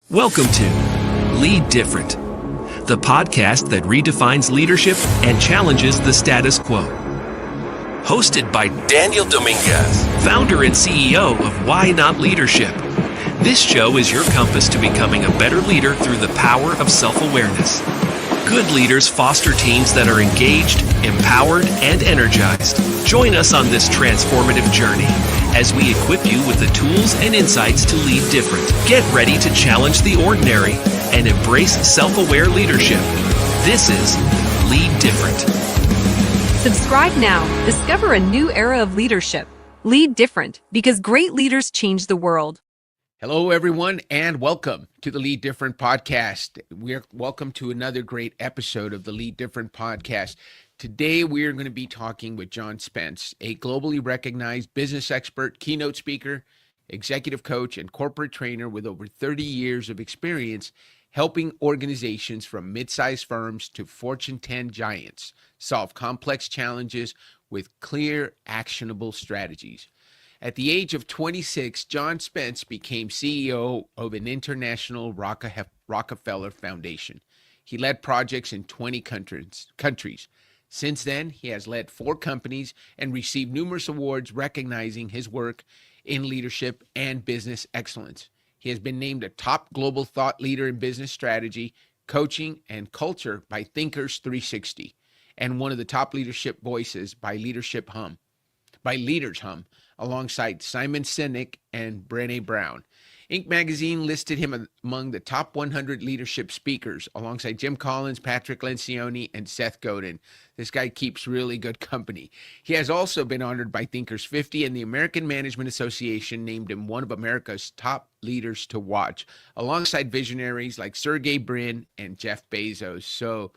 Welcome to Lead Different, the podcast that redefines leadership and challenges the status quo. Hosted by Daniel Dominguez, founder and CEO of Why Not Leadership. This show is your compass to becoming a better leader through the power of self-awareness. Good leaders foster teams that are engaged, empowered, and energized. Join us on this transformative journey as we equip you with the tools and insights to lead different. Get ready to challenge the ordinary and embrace self-aware leadership. This is Lead Different. Subscribe now. Discover a new era of leadership. Lead different, because great leaders change the world. Hello, everyone, and welcome to the Lead Different podcast. We're welcome to another great episode of the Lead Different podcast. Today, we are going to be talking with John Spence, a globally recognized business expert, keynote speaker, executive coach, and corporate trainer with over 30 years of experience helping organizations from mid-sized firms to Fortune 10 giants solve complex challenges with clear, actionable strategies. At the age of 26, John Spence became CEO of an international Rockefeller Foundation. He led projects in 20 countries. Since then, he has led 4 companies and received numerous awards recognizing his work in leadership and business excellence. He has been named a top global thought leader in business strategy, coaching, and culture by Thinkers 360, and one of the top leadership voices by Leaders Hum, alongside Simon Sinek and Brené Brown. Inc. magazine listed him among the top 100 leadership speakers, alongside Jim Collins, Patrick Lencioni, and Seth Godin. This guy keeps really good company. He has also been honored by Thinkers 50, and the American Management Association named him one of America's top leaders to watch, alongside visionaries like Sergey Brin and Jeff Bezos. So,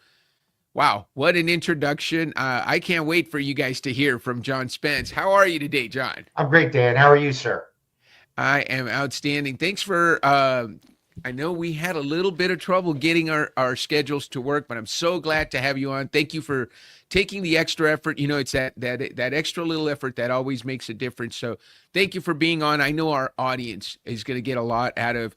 wow, what an introduction. I can't wait for you guys to hear from John Spence. How are you today, John? I'm great, Dan. How are you, sir? I am outstanding. Thanks for, I know we had a little bit of trouble getting our schedules to work, but I'm so glad to have you on. Thank you for taking the extra effort. You know, it's that extra little effort that always makes a difference. So thank you for being on. I know our audience is going to get a lot out of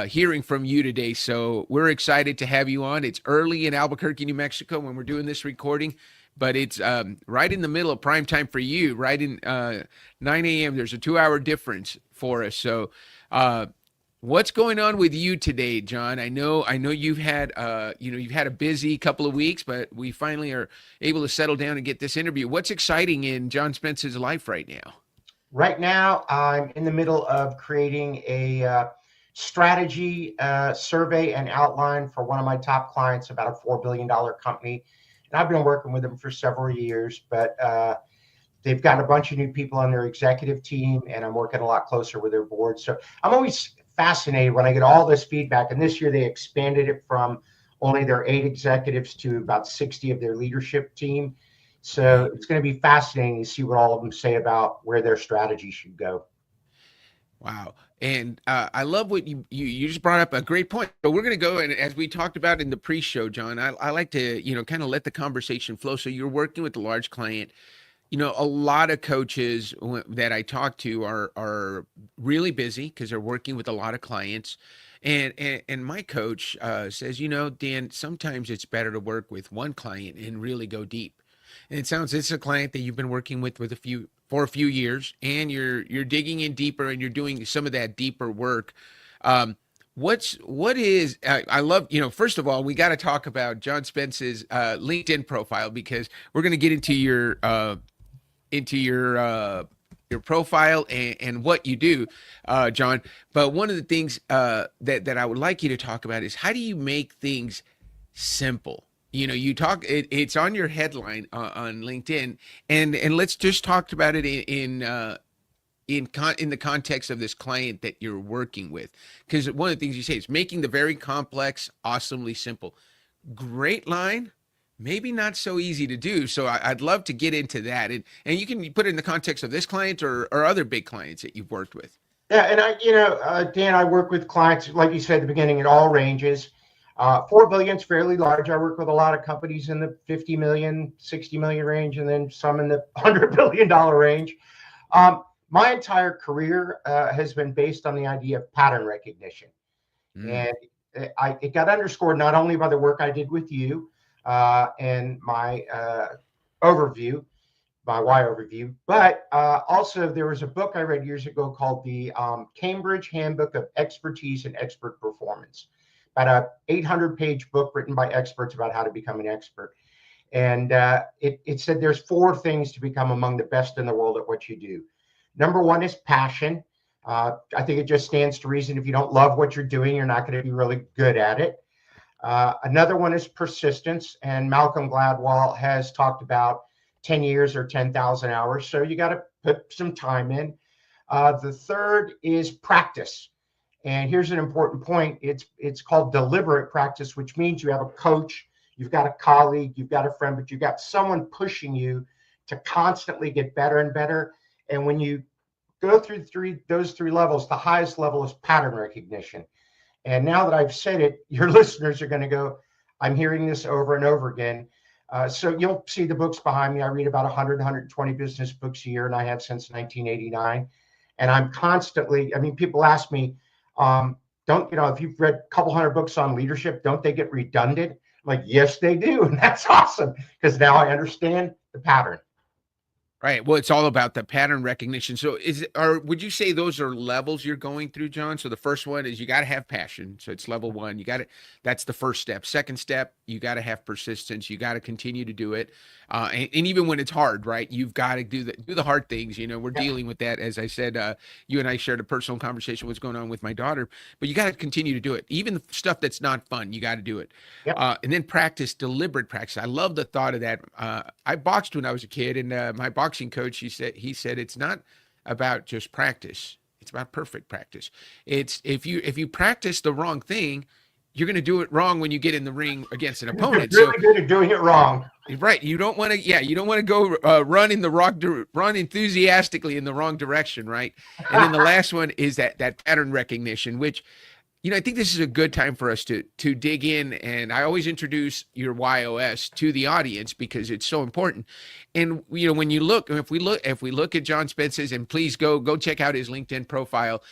hearing from you today. So we're excited to have you on. It's early in Albuquerque, New Mexico when we're doing this recording, but it's right in the middle of prime time for you, right in 9 a.m. There's a 2-hour difference for us. So what's going on with you today, John? I know you've had you've had a busy couple of weeks, but we finally are able to settle down and get this interview. What's exciting in John Spence's life right now? Right now, I'm in the middle of creating a strategy survey and outline for one of my top clients, about a $4 billion company. And I've been working with them for several years, but they've gotten a bunch of new people on their executive team, and I'm working a lot closer with their board. So I'm always fascinated when I get all this feedback. And this year they expanded it from only their 8 executives to about 60 of their leadership team. So it's going to be fascinating to see what all of them say about where their strategy should go. Wow. And I love what you just brought up a great point. But we're going to go, and as we talked about in the pre-show, John, I like to, kind of let the conversation flow. So you're working with a large client. A lot of coaches that I talk to are really busy because they're working with a lot of clients. And my coach says, Dan, sometimes it's better to work with one client and really go deep. And it's a client that you've been working with for a few years, and you're digging in deeper and you're doing some of that deeper work. I love, first of all, we got to talk about John Spence's LinkedIn profile, because we're going to get into your profile and what you do, John. But one of the things that I would like you to talk about is, how do you make things simple? You talk, it's on your headline on LinkedIn, and let's just talk about it in in the context of this client that you're working with? Because one of the things you say is making the very complex awesomely simple. Great line, maybe not so easy to do. So I'd love to get into that, and you can put it in the context of this client or other big clients that you've worked with. Yeah, and Dan, I work with clients, like you said at the beginning, in all ranges. 4 billion is fairly large. I work with a lot of companies in the 50 million, 60 million range, and then some in the $100 billion range. My entire career has been based on the idea of pattern recognition. And it got underscored not only by the work I did with you and my overview, my why overview, but also there was a book I read years ago called the Cambridge Handbook of Expertise and Expert Performance, about a 800-page book written by experts about how to become an expert. And it said there's 4 things to become among the best in the world at what you do. Number 1 is passion. I think it just stands to reason if you don't love what you're doing, you're not going to be really good at it. Another one is persistence. And Malcolm Gladwell has talked about 10 years or 10,000 hours. So you got to put some time in. The third is practice. And here's an important point. It's called deliberate practice, which means you have a coach, you've got a colleague, you've got a friend, but you've got someone pushing you to constantly get better and better. And when you go through those three levels, the highest level is pattern recognition. And now that I've said it, your listeners are going to go, I'm hearing this over and over again. So you'll see the books behind me. I read about 100, 120 business books a year, and I have since 1989. And I'm constantly, people ask me, if you've read a couple hundred books on leadership, don't they get redundant? I'm like, yes, they do. And that's awesome, because now I understand the pattern. Right. Well, it's all about the pattern recognition. So would you say those are levels you're going through, John? So the first one is you got to have passion. So it's level 1. That's the first step. Second step, you got to have persistence. You got to continue to do it. And even when it's hard, right? You've got to do the hard things. We're dealing with that. As I said, you and I shared a personal conversation, what's going on with my daughter, but you got to continue to do it. Even the stuff that's not fun, you got to do it. Yep. And then practice, deliberate practice. I love the thought of that. I boxed when I was a kid, and my boxing coach, he said it's not about just practice, it's about perfect practice. It's if you practice the wrong thing, you're going to do it wrong when you get in the ring against an opponent. You're really good at doing it wrong. Right. You don't want to go run enthusiastically in the wrong direction, right? And then the last one is that pattern recognition, which I think this is a good time for us to dig in. And I always introduce your YOS to the audience because it's so important. And when you look, if we look at John Spence's, and please go check out his LinkedIn profile.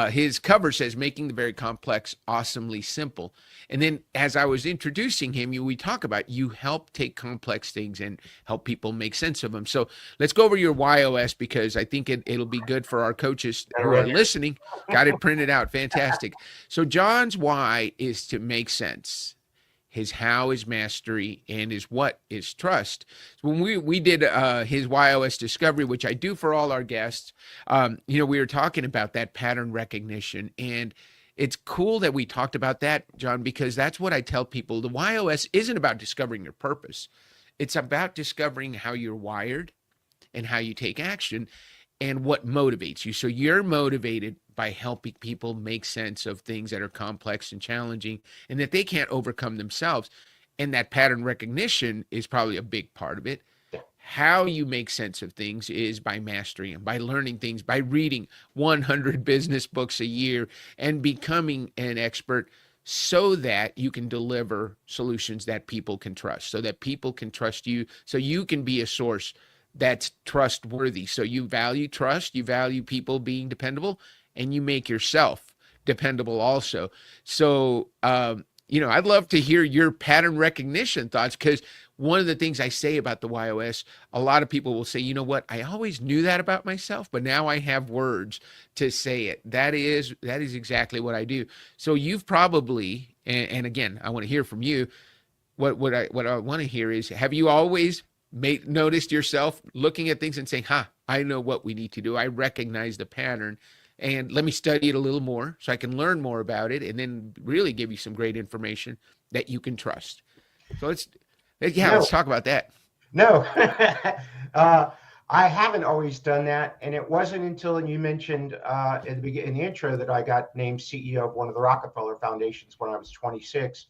His cover says "Making the Very Complex Awesomely Simple." And then as I was introducing him, we talk about you help take complex things and help people make sense of them. So let's go over your YOS, because I think it'll be good for our coaches who are listening. Got it printed out. Fantastic. So John's why is to make sense. His how is mastery, and his what is trust. When we did his YOS discovery, which I do for all our guests, we were talking about that pattern recognition. And it's cool that we talked about that, John, because that's what I tell people. The YOS isn't about discovering your purpose. It's about discovering how you're wired and how you take action and what motivates you. So you're motivated by helping people make sense of things that are complex and challenging and that they can't overcome themselves. And that pattern recognition is probably a big part of it. How you make sense of things is by mastering them, by learning things, by reading 100 business books a year and becoming an expert, so that you can deliver solutions that people can trust, so that people can trust you, so you can be a source that's trustworthy. So you value trust, you value people being dependable, and you make yourself dependable also. So, I'd love to hear your pattern recognition thoughts, because one of the things I say about the YOS, a lot of people will say, you know what, I always knew that about myself, but now I have words to say it. That is exactly what I do. So you've probably, and again, I want to hear from you. What I want to hear is, have you always noticed yourself looking at things and saying, I know what we need to do. I recognize the pattern, and let me study it a little more so I can learn more about it, and then really give you some great information that you can trust. So let's talk about that. No, I haven't always done that, and it wasn't until, and you mentioned in the intro, that I got named CEO of one of the Rockefeller Foundations when I was 26,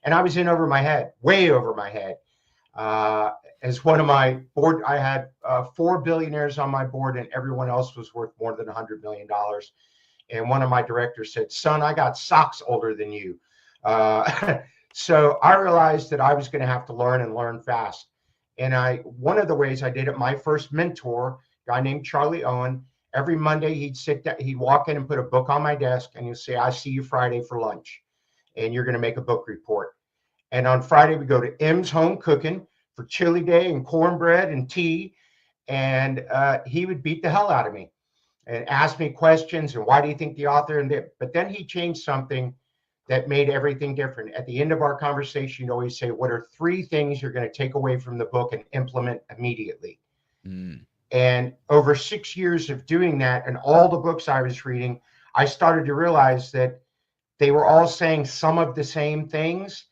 and I was in over my head, way over my head. As one of my board, I had 4 billionaires on my board, and everyone else was worth more than $100 million. And one of my directors said, "Son, I got socks older than you." So I realized that I was going to have to learn and learn fast. And one of the ways I did it, my first mentor, a guy named Charlie Owen, every Monday he'd sit down, he'd walk in and put a book on my desk, and he'd say, "I see you Friday for lunch, and you're going to make a book report." And on Friday we go to M's Home Cooking for chili day and cornbread and tea, and he would beat the hell out of me and ask me questions, and why do you think the author, but then he changed something that made everything different. At the end of our conversation, you always say, "What are 3 things you're going to take away from the book and implement immediately?" And over 6 years of doing that, and all the books I was reading, I started to realize that they were all saying some of the same things.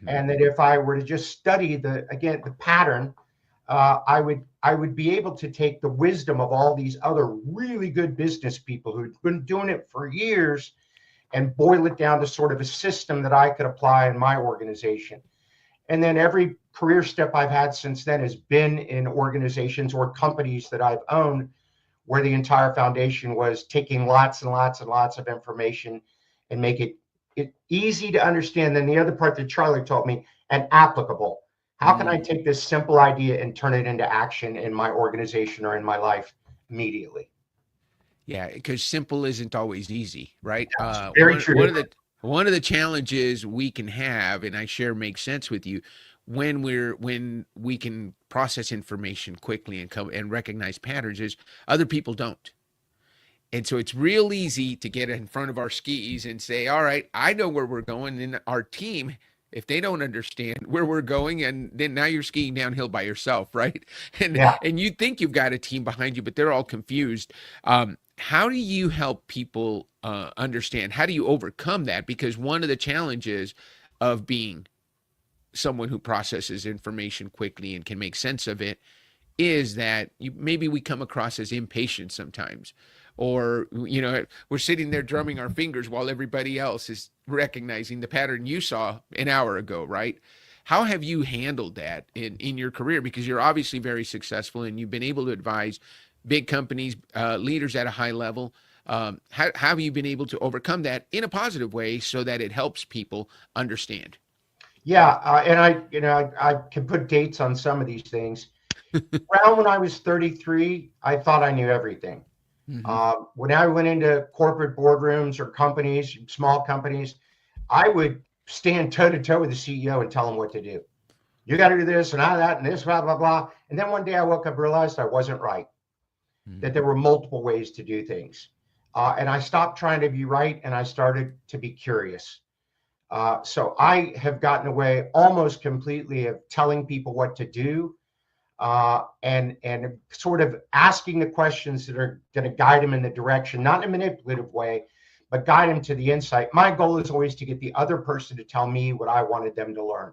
And that if I were to just study the pattern, I would be able to take the wisdom of all these other really good business people who'd been doing it for years and boil it down to sort of a system that I could apply in my organization. And then every career step I've had since then has been in organizations or companies that I've owned, where the entire foundation was taking lots and lots and lots of information and make it easy to understand. Then the other part that Charlie taught me, and applicable. How can I take this simple idea and turn it into action in my organization or in my life immediately? Yeah, because simple isn't always easy, right? Very true. One of the challenges we can have, and I share makes sense with you, when we can process information quickly and recognize patterns, is other people don't. And so it's real easy to get in front of our skis and say, "All right, I know where we're going." And our team, if they don't understand where we're going, and then now you're skiing downhill by yourself, right? And you think you've got a team behind you, but they're all confused. How do you help people understand? How do you overcome that? Because one of the challenges of being someone who processes information quickly and can make sense of it is that maybe we come across as impatient sometimes, or we're sitting there drumming our fingers while everybody else is recognizing the pattern you saw an hour ago, right? How have you handled that in your career? Because you're obviously very successful and you've been able to advise big companies, leaders at a high level. How have you been able to overcome that in a positive way so that it helps people understand? Yeah, and I can put dates on some of these things. Around when I was 33, I thought I knew everything. When I went into corporate boardrooms or companies, small companies, I would stand toe to toe with the CEO and tell him what to do. "You got to do this and that and this, blah, blah, blah." And then one day I woke up and realized I wasn't right, that there were multiple ways to do things. And I stopped trying to be right, and I started to be curious. So I have gotten away almost completely of telling people what to do, and sort of asking the questions that are going to guide them in the direction, not in a manipulative way, but guide them to the insight. My goal is always to get the other person to tell me what I wanted them to learn.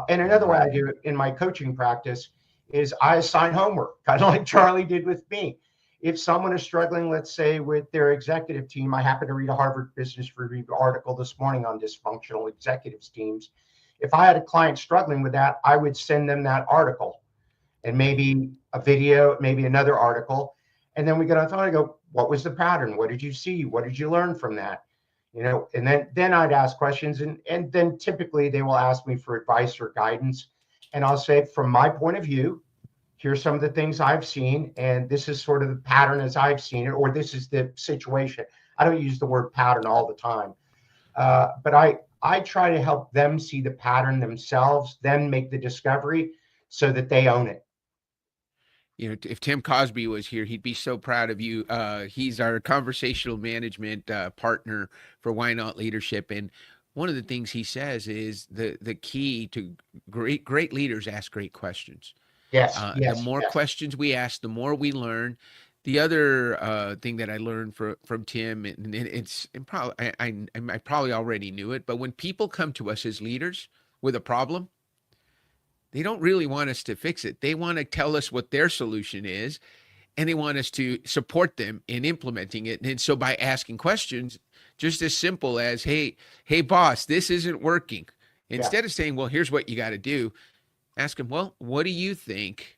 And another way I do it in my coaching practice is I assign homework, kind of like Charlie did with me. If someone is struggling, let's say, with their executive team, I happen to read a Harvard Business Review article this morning on dysfunctional executives teams. If I had a client struggling with that, I would send them that article and maybe a video, maybe another article. And then we get on the phone and go, "What was the pattern? What did you see? What did you learn from that?" And then I'd ask questions, and then typically they will ask me for advice or guidance. And I'll say, from my point of view, here's some of the things I've seen, and this is sort of the pattern as I've seen it, or this is the situation. I don't use the word pattern all the time, but I try to help them see the pattern themselves, then make the discovery so that they own it. If Tim Cosby was here, he'd be so proud of you. He's our conversational management partner for Why Not Leadership. And one of the things he says is the key to great leaders ask great questions. Yes. The more questions we ask, the more we learn. The other thing that I learned from Tim, I probably already knew it, but when people come to us as leaders with a problem, they don't really want us to fix it. They want to tell us what their solution is, and they want us to support them in implementing it. And so by asking questions, just as simple as, hey, boss, this isn't working. Instead of saying, well, here's what you got to do, ask them, well, what do you think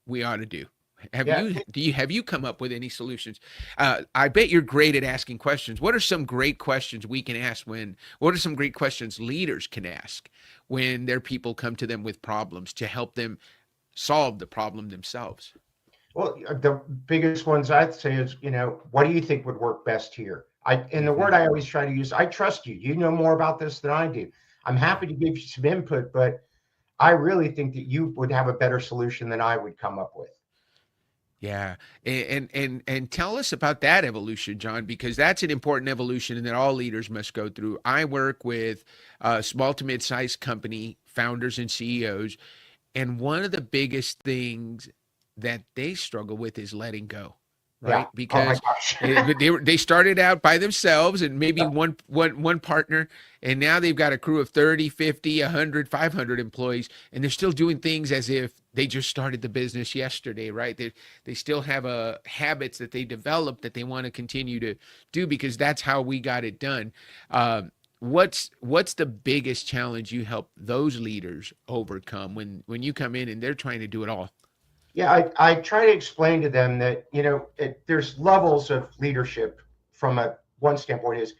we ought to do? Have you come up with any solutions? I bet you're great at asking questions. What are some great questions we can ask what are some great questions leaders can ask when their people come to them with problems to help them solve the problem themselves? Well, the biggest ones I'd say is, what do you think would work best here? And the word I always try to use, I trust you. You know more about this than I do. I'm happy to give you some input, but I really think that you would have a better solution than I would come up with. Yeah. And tell us about that evolution, John, because that's an important evolution that all leaders must go through. I work with small to mid-sized company founders and CEOs, and one of the biggest things that they struggle with is letting go. Right. Because they started out by themselves and maybe one partner, and now they've got a crew of 30, 50, 100, 500 employees, and they're still doing things as if they just started the business yesterday. Right. They still have habits that they developed that they want to continue to do because that's how we got it done. What's the biggest challenge you help those leaders overcome when you come in and they're trying to do it all? Yeah, I try to explain to them that, there's levels of leadership from one standpoint is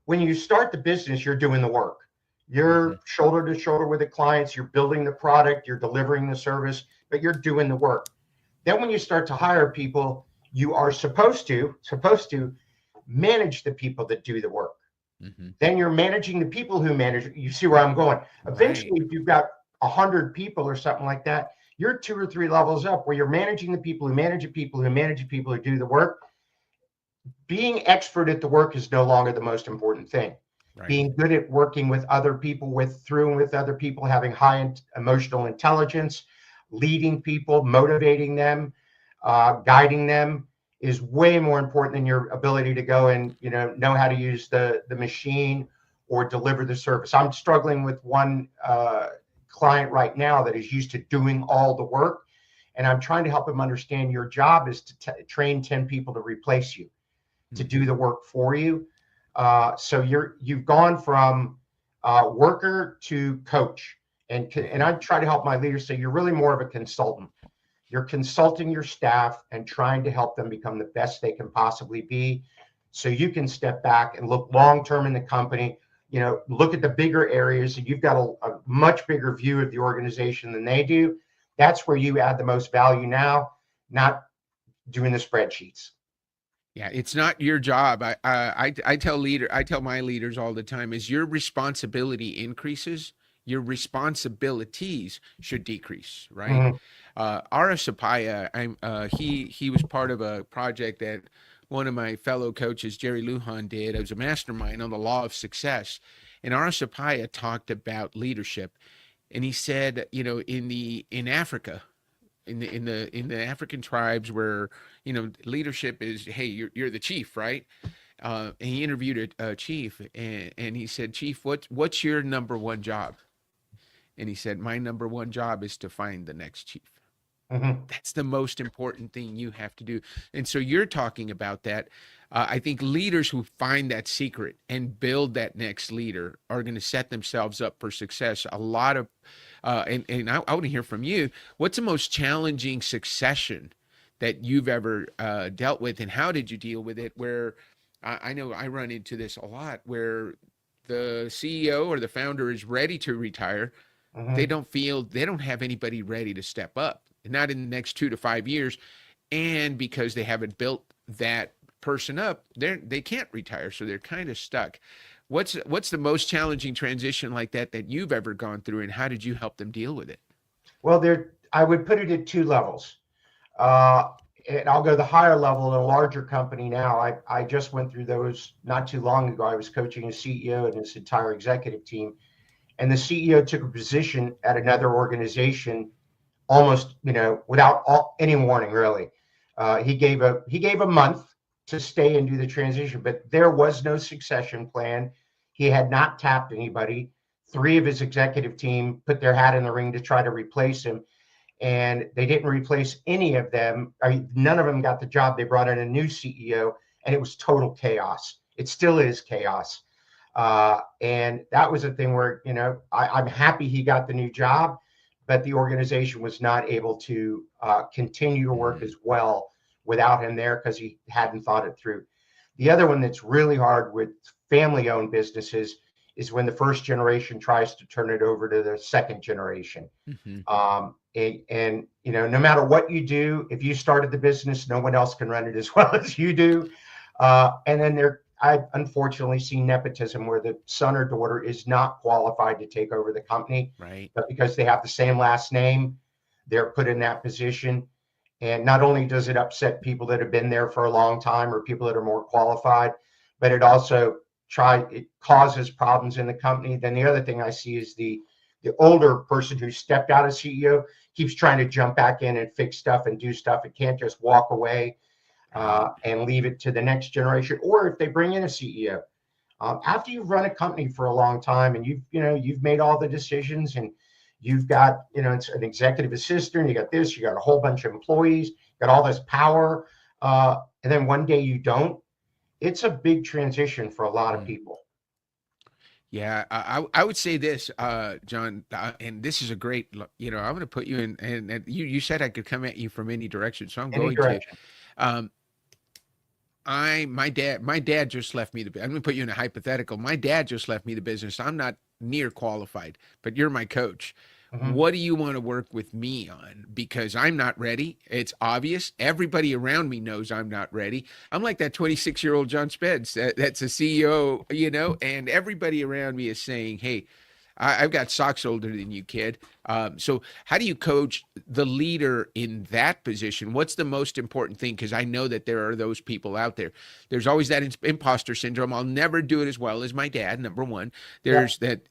when you start the business, you're doing the work. You're shoulder to shoulder with the clients, you're building the product, you're delivering the service, but you're doing the work. Then when you start to hire people, you are supposed to manage the people that do the work. Then you're managing the people who manage. You see where I'm going. Eventually, if you've got 100 people or something like that, you're 2 or 3 levels up where you're managing the people who manage the people who manage the people who do the work. Being expert at the work is no longer the most important thing. Right. Being good at working with other people, with other people, having high emotional intelligence, leading people, motivating them, guiding them is way more important than your ability to go and know how to use the machine or deliver the service. I'm struggling with one client right now that is used to doing all the work, and I'm trying to help him understand your job is to train 10 people to replace you, to do the work for you. So you've gone from worker to coach, and I try to help my leaders say you're really more of a consultant. You're consulting your staff and trying to help them become the best they can possibly be, so you can step back and look long term in the company. Look at the bigger areas, and you've got a much bigger view of the organization than they do. That's where you add the most value now, not doing the spreadsheets. Yeah, it's not your job. I tell my leaders all the time, as your responsibility increases, your responsibilities should decrease, right? Ardha Sapaya, he was part of a project that one of my fellow coaches, Jerry Lujan, did. It was a mastermind on the law of success. And Ardha Sapaya talked about leadership. And he said, in Africa, in the African tribes where, leadership is, hey, you're the chief, right? And he interviewed a chief, and he said, Chief, what's your number one job? And he said, my number one job is to find the next chief. That's the most important thing you have to do. And so you're talking about that. I think leaders who find that secret and build that next leader are going to set themselves up for success. A lot of, and I want to hear from you. What's the most challenging succession that you've ever dealt with, and how did you deal with it? Where I know I run into this a lot, where the CEO or the founder is ready to retire. They don't have anybody ready to step up. Not in the next 2 to 5 years, and because they haven't built that person up, they can't retire, so they're kind of stuck. What's the most challenging transition like that you've ever gone through, and how did you help them deal with it? Well, I would put it at 2 levels. And I'll go the higher level in a larger company now. I just went through those not too long ago. I was coaching a CEO and his entire executive team, and the CEO took a position at another organization almost, without any warning, really. He gave a month to stay and do the transition, but there was no succession plan. He had not tapped anybody. 3 of his executive team put their hat in the ring to try to replace him, and they didn't replace any of them. None of them got the job. They brought in a new CEO, and it was total chaos. It still is chaos. And that was a thing where, I'm happy he got the new job, but the organization was not able to continue to work as well without him there because he hadn't thought it through. The other one that's really hard with family-owned businesses is when the first generation tries to turn it over to the second generation. And no matter what you do, if you started the business, no one else can run it as well as you do. And then I've unfortunately seen nepotism where the son or daughter is not qualified to take over the company, Right. but because they have the same last name, they're put in that position. And not only does it upset people that have been there for a long time or people that are more qualified, but it also it causes problems in the company. Then the other thing I see is the older person who stepped out as CEO keeps trying to jump back in and fix stuff and do stuff. It can't just walk away and leave it to the next generation. Or if they bring in a CEO, after you've run a company for a long time and you've made all the decisions and you've got, it's an executive assistant, you got this, you got a whole bunch of employees, you got all this power. And then one day you don't. It's a big transition for a lot of people. Yeah, I would say this, John, and this is a great, I'm going to put you in, and you said I could come at you from any direction, so I'm Any going direction. to. My dad just left me I'm going to put you in a hypothetical. My dad just left me the business. I'm not near qualified, but you're my coach. What do you want to work with me on? Because I'm not ready. It's obvious. Everybody around me knows I'm not ready. I'm like that 26-year-old John Spence that's a CEO, and everybody around me is saying, hey, I've got socks older than you, kid. So how do you coach the leader in that position? What's the most important thing? Because I know that there are those people out there. There's always that imposter syndrome. I'll never do it as well as my dad. Number one, there's that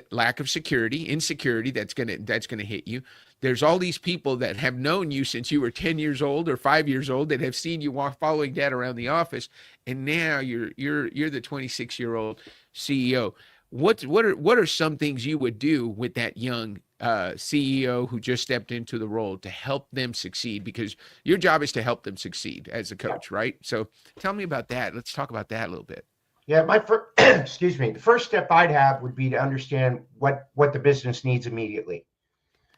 lack of insecurity that's gonna hit you. There's all these people that have known you since you were 10 years old or 5 years old that have seen you following dad around the office, and now you're the 26-year-old CEO. What are some things you would do with that young CEO who just stepped into the role to help them succeed? Because your job is to help them succeed as a coach, right? So tell me about that. Let's talk about that a little bit. Yeah, the first step I'd have would be to understand what the business needs immediately.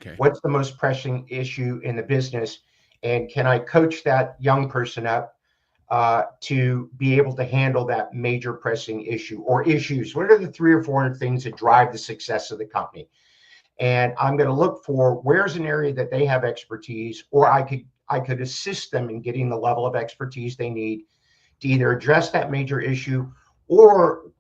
Okay. What's the most pressing issue in the business, and can I coach that young person up to be able to handle that major pressing issue or issues? What are the 3 or 4 things that drive the success of the company? And I'm going to look for where's an area that they have expertise, or I could assist them in getting the level of expertise they need to either address that major issue or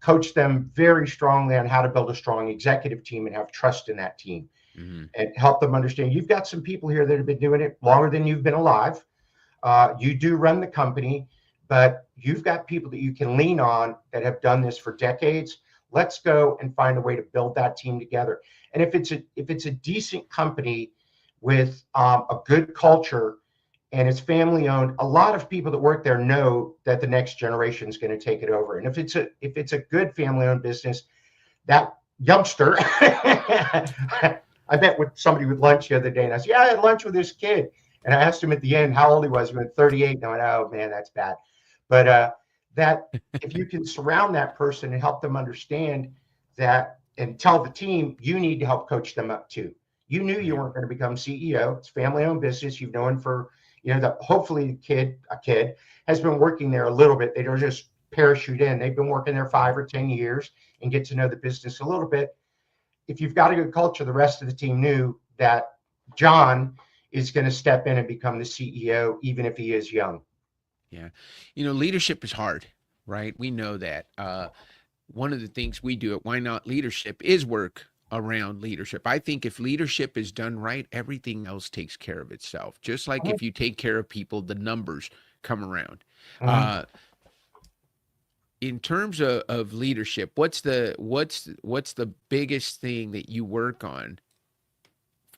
coach them very strongly on how to build a strong executive team and have trust in that team, and help them understand you've got some people here that have been doing it longer than you've been alive. You do run the company, but you've got people that you can lean on that have done this for decades. Let's go and find a way to build that team together. And if it's a decent company with a good culture and it's family owned, a lot of people that work there know that the next generation is going to take it over. And if it's a good family owned business, that youngster, I met with somebody with lunch the other day, and I said, yeah, I had lunch with this kid. And I asked him at the end how old he was. He went 38. And I went, oh man, that's bad. But that if you can surround that person and help them understand that, and tell the team, you need to help coach them up too. You knew you weren't going to become CEO. It's family-owned business. You've known for, hopefully a kid has been working there a little bit. They don't just parachute in. They've been working there 5 or 10 years and get to know the business a little bit. If you've got a good culture, the rest of the team knew that John is going to step in and become the CEO, even if he is young. Yeah. Leadership is hard, right? We know that. One of the things we do at Why Not Leadership is work around leadership. I think if leadership is done right, everything else takes care of itself. Just like if you take care of people, the numbers come around. In terms of leadership, what's the biggest thing that you work on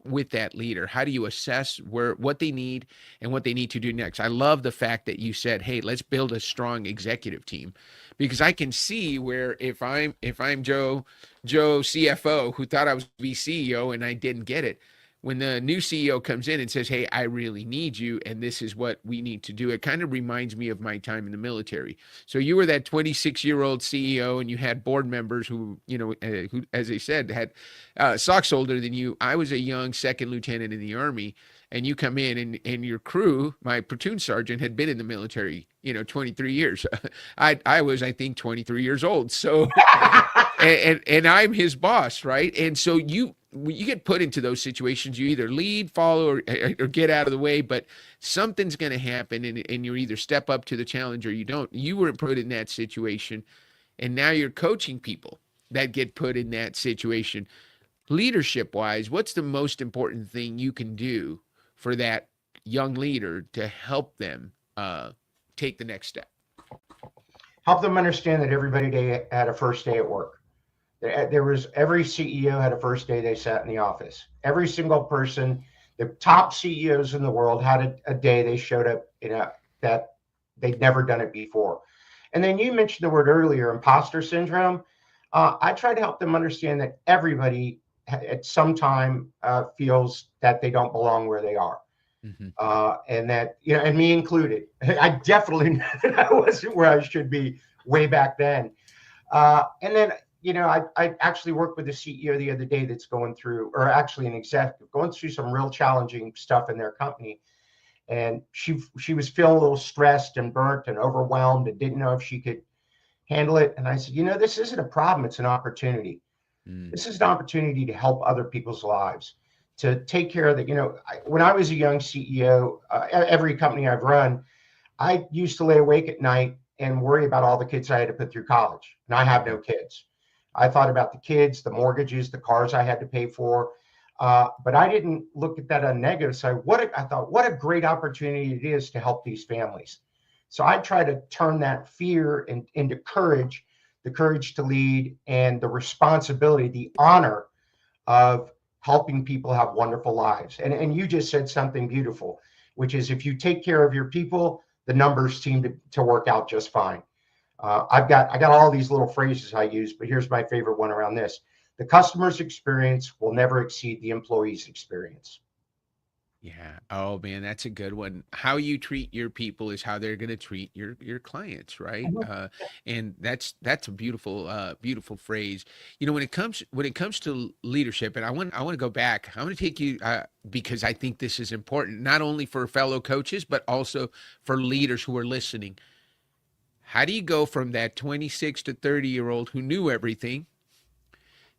with that leader? How do you assess what they need and what they need to do next? I love the fact that you said, hey, let's build a strong executive team, because I can see where if I'm Joe CFO who thought I was be CEO and I didn't get it, when the new CEO comes in and says, hey, I really need you, and this is what we need to do, it kind of reminds me of my time in the military. So you were that 26-year-old CEO, and you had board members who, who, as I said, had socks older than you. I was a young second lieutenant in the Army, and you come in and your crew, my platoon sergeant, had been in the military, 23 years. I was, I think, 23 years old. So, and I'm his boss, right? And so you get put into those situations. You either lead, follow, or get out of the way, but something's going to happen, and you either step up to the challenge or you don't. You were put in that situation, and now you're coaching people that get put in that situation. Leadership-wise, what's the most important thing you can do for that young leader to help them take the next step? Help them understand that everybody had a first day at work. Every CEO had a first day they sat in the office. Every single person, the top CEOs in the world had a day they showed up that they'd never done it before. And then you mentioned the word earlier, imposter syndrome. I try to help them understand that everybody at some time feels that they don't belong where they are. Mm-hmm. And that, and me included, I definitely I wasn't where I should be way back then. And then, I actually worked with a CEO the other day that's going through, or actually an executive, going through some real challenging stuff in their company. And she was feeling a little stressed and burnt and overwhelmed and didn't know if she could handle it. And I said, this isn't a problem. It's an opportunity. This is an opportunity to help other people's lives, to take care of the, when I was a young CEO, every company I've run, I used to lay awake at night and worry about all the kids I had to put through college. And I have no kids. I thought about the kids, the mortgages, the cars I had to pay for. But I didn't look at that on a negative side. I thought, what a great opportunity it is to help these families. So I try to turn that fear into courage, the courage to lead, and the responsibility, the honor of helping people have wonderful lives. And you just said something beautiful, which is if you take care of your people, the numbers seem to work out just fine. I got all these little phrases I use, but here's my favorite one around this. The customer's experience will never exceed the employee's experience. Yeah. Oh man, that's a good one. How you treat your people is how they're going to treat your clients, right? And that's a beautiful beautiful phrase. When it comes to leadership, and I want to go back. I want to take you because I think this is important, not only for fellow coaches but also for leaders who are listening. How do you go from that 26 to 30-year-old who knew everything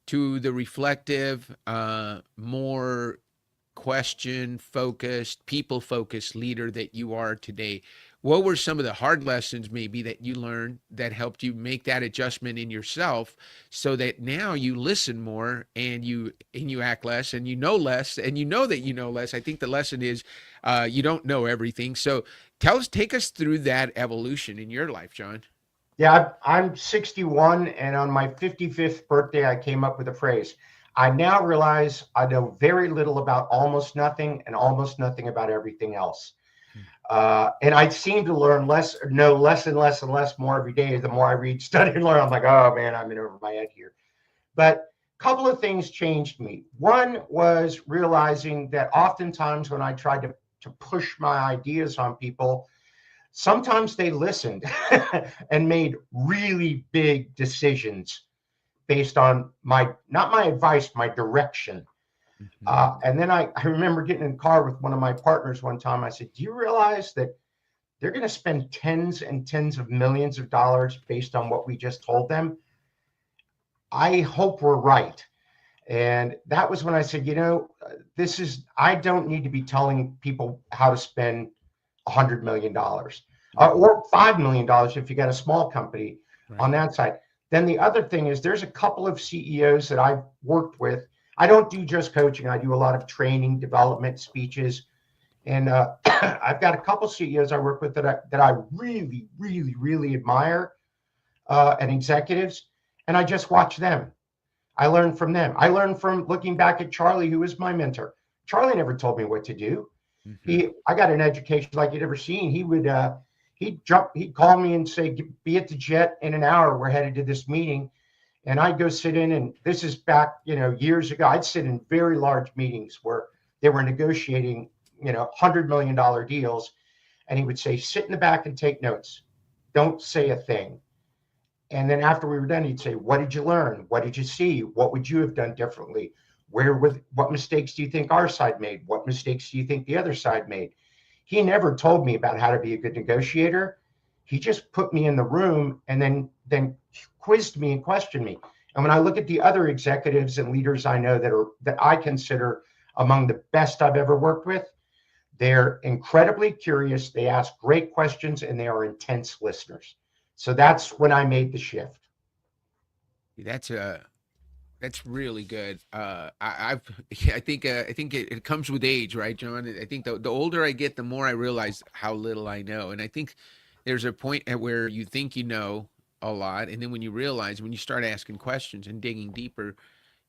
to the reflective, more question-focused, people-focused leader that you are today? What were some of the hard lessons maybe that you learned that helped you make that adjustment in yourself so that now you listen more and you act less and you know less and you know that you know less? I think the lesson is you don't know everything. So take us through that evolution in your life, John. Yeah, I'm 61, and on my 55th birthday, I came up with a phrase. I now realize I know very little about almost nothing and almost nothing about everything else. And I seem to know less and less and less more every day. The more I read, study, and learn, I'm like, oh man, I'm in over my head here. But a couple of things changed me. One was realizing that oftentimes when I tried to push my ideas on people, sometimes they listened and made really big decisions based on not my advice, my direction. And then I remember getting in a car with one of my partners one time. I said, do you realize that they're going to spend tens and tens of millions of dollars based on what we just told them? I hope we're right. And that was when I said, I don't need to be telling people how to spend $100 million or $5 million if you got a small company on that side. Then the other thing is there's a couple of CEOs that I've worked with. I don't do just coaching. I do a lot of training, development, speeches. And I've got a couple CEOs I work with that I really, really, really admire, and executives. And I just watch them. I learn from them. I learned from looking back at Charlie, who was my mentor. Charlie never told me what to do. Mm-hmm. I got an education like you'd ever seen. He'd call me and say, be at the jet in an hour. We're headed to this meeting. And I'd go sit in, and this is back, years ago. I'd sit in very large meetings where they were negotiating, $100 million deals. And he would say, sit in the back and take notes. Don't say a thing. And then after we were done, he'd say, what did you learn? What did you see? What would you have done differently? What mistakes do you think our side made? What mistakes do you think the other side made? He never told me about how to be a good negotiator. He just put me in the room and then quizzed me and questioned me. And when I look at the other executives and leaders I know that I consider among the best I've ever worked with, they're incredibly curious. They ask great questions, and they are intense listeners. So that's when I made the shift. That's really good. I think it comes with age, right, John? I think the older I get, the more I realize how little I know. And I think there's a point at where you think you know a lot, and then when you start asking questions and digging deeper,